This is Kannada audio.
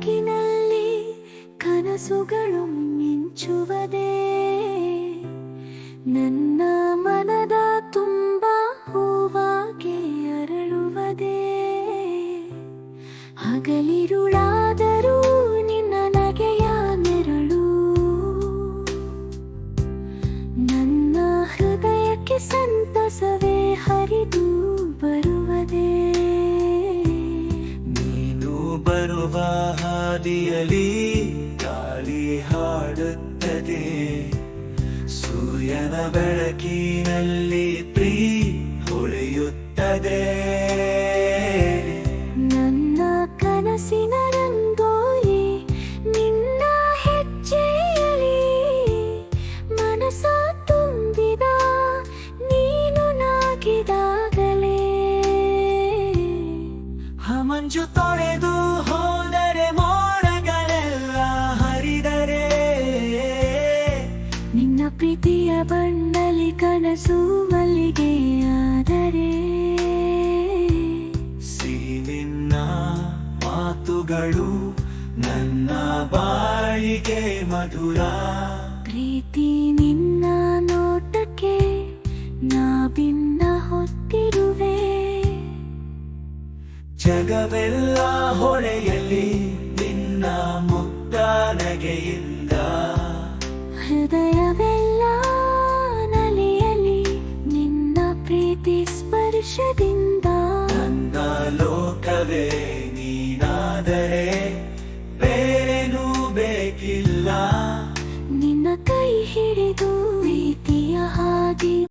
ಬೆಳಕಿನಲ್ಲಿ ಕನಸುಗಳು ಮಿಂಚುವುದೇ, ನನ್ನ ಮನದ ತುಂಬ ಹೂವಾಗಿ ಅರಳುವುದೇ. ಹಗಲಿರುಳಾದರೂ ನಿನ್ನ ನಗೆಯ ನೆರಳು ನನ್ನ ಹೃದಯಕ್ಕೆ ಸಂತಸವೇ ಹರಿದು ಬರುವುದೇ. ನೀನು ಬರುವ ಹಾದಿಯಲ್ಲಿ ಗಾಳಿ ಹಾಡುತ್ತದೆ, ಸೂರ್ಯನ ಬೆಳಕಿನಲ್ಲಿ ಹೊಳೆಯುತ್ತದೆ. ನನ್ನ ಕನಸಿನ ರಂಗೋಲಿ ನಿನ್ನ ಹೆಜ್ಜೆಯಲ್ಲಿ, ಮನಸ ತುಂಬಿದ ನೀನು ನಾಗಿದಾಗಲೇ. ಮಂಜು ತೊಳೆದು ಹೋದರೆ ಮೋಡಗಳೆಲ್ಲ ಹರಿದರೆ, ನಿನ್ನ ಪ್ರೀತಿಯ ಬಣ್ಣಲಿ ಕನಸು ಮಲ್ಲಿಗೆಯಾದರೆ. ನಿನ್ನ ಮಾತುಗಳು ನನ್ನ ಬಾಳಿಗೆ ಮಧುರ. ಪ್ರೀತಿ ನಿನ್ನ ನೋಟಕ್ಕೆ ನಾ ಭಿನ್ನ ಹೊತ್ತಿರುವೆ. ಜಗವೆಲ್ಲ ಹೊಳೆಯಲ್ಲಿ ನಿನ್ನ ಮುಗ್ಧ ನಗೆಯಿಂದ, ಹೃದಯವೆಲ್ಲ ನಲಿಯಲಿ ನಿನ್ನ ಪ್ರೀತಿ ಸ್ಪರ್ಶದಿಂದ.